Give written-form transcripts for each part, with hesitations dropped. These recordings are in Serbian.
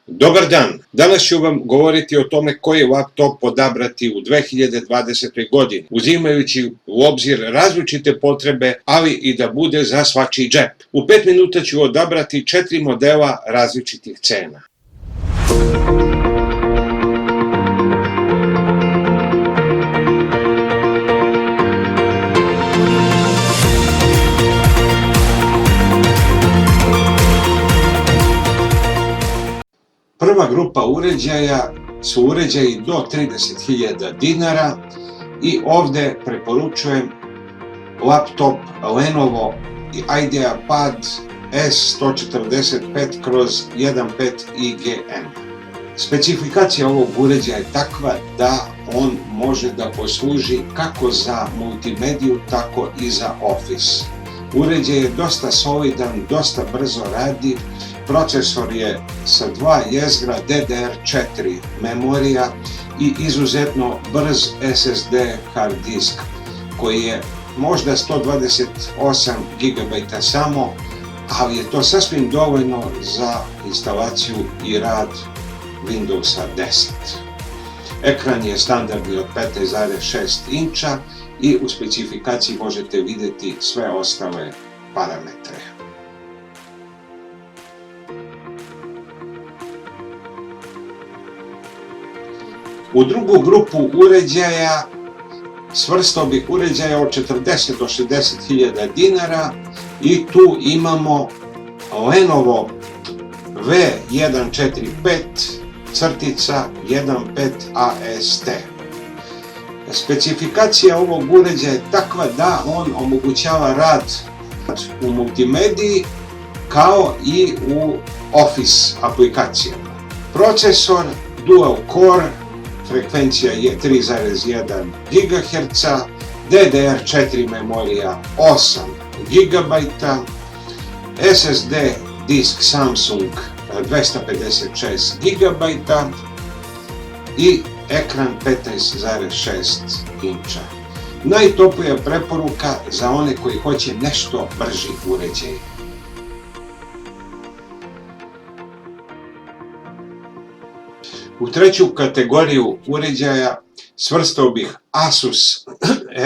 Dobar dan, danas ću vam govoriti o tome koji laptop odabrati u 2020. godini, uzimajući u obzir različite potrebe, ali i da bude za svačiji džep. U 5 minuta ću odabrati 4 modela različitih cena. Prva grupa uređaja su uređaji do 30.000 dinara i ovdje preporučujem laptop Lenovo IdeaPad S145/15 IGM. Specifikacija ovog uređaja je takva da on može da posluži kako za multimediju, tako i za Office. Uređaj je dosta solidan, dosta brzo radi. Procesor je sa 2 jezgra DDR4 memorija i izuzetno brz SSD hard disk koji je možda 128 GB samo, ali je to sasvim dovoljno za instalaciju i rad Windowsa 10. Ekran je standardni od 15,6 inča i u specifikaciji možete vidjeti sve ostale parametre. U drugu grupu uređaja svrstao bih uređaja od 40 do 60.000 dinara i tu imamo Lenovo V145-15AST. Specifikacija ovog uređaja je takva da on omogućava rad u multimediji kao i u Office aplikacijama. Procesor Dual Core, frekvencija je 3,1 GHz, DDR4 memorija 8 GB, SSD disk Samsung 256 GB i ekran 15,6 inča. Najtoplija preporuka za one koji hoće nešto brži uređaj. U treću kategoriju uređaja svrstao bih Asus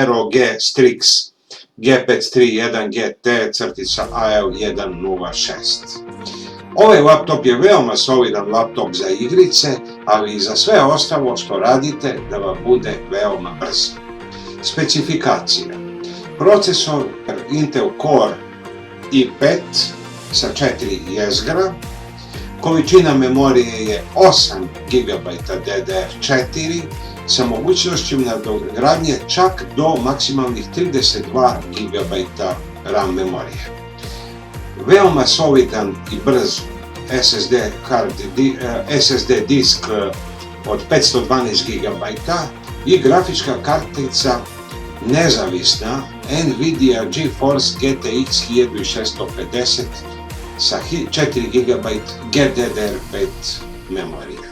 ROG Strix G531GT-AL106. Ovaj laptop je veoma solidan laptop za igrice, ali i za sve ostalo što radite da vam bude veoma brz. Specifikacija: procesor Intel Core i5 sa 4 jezgra, količina memorije je 8 GB DDR4 sa mogućnošću nadogradnje čak do maksimalnih 32 GB RAM memorije. Veoma solidan i brz SSD disk od 512 GB i grafička kartica nezavisna Nvidia GeForce GTX 1650 sa 4 GB GDDR5 memorije.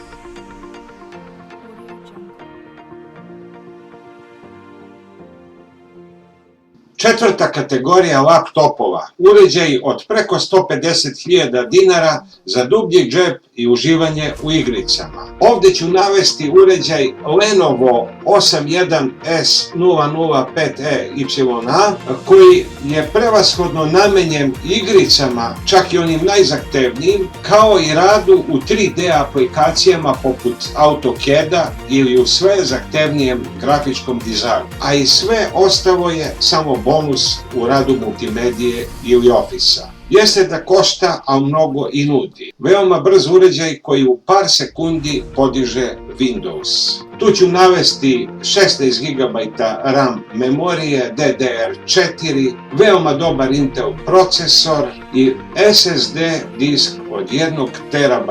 Četvrta kategorija laptopova, uređaji od preko 150.000 dinara za dublji džep i uživanje u igricama. Ovdje ću navesti uređaj Lenovo 81S005EYA koji je prevashodno namenjen igricama, čak i onim najzahtevnijim, kao i radu u 3D aplikacijama poput AutoCAD-a ili u sve zahtevnijem grafičkom dizajnu, a i sve ostalo je samo bonus u radu multimedije ili Office-a. Jeste da košta, a mnogo i nudi. Veoma brz uređaj koji u par sekundi podiže Windows. Tu ću navesti 16 GB RAM memorije, DDR4, veoma dobar Intel procesor i SSD disk od 1 TB.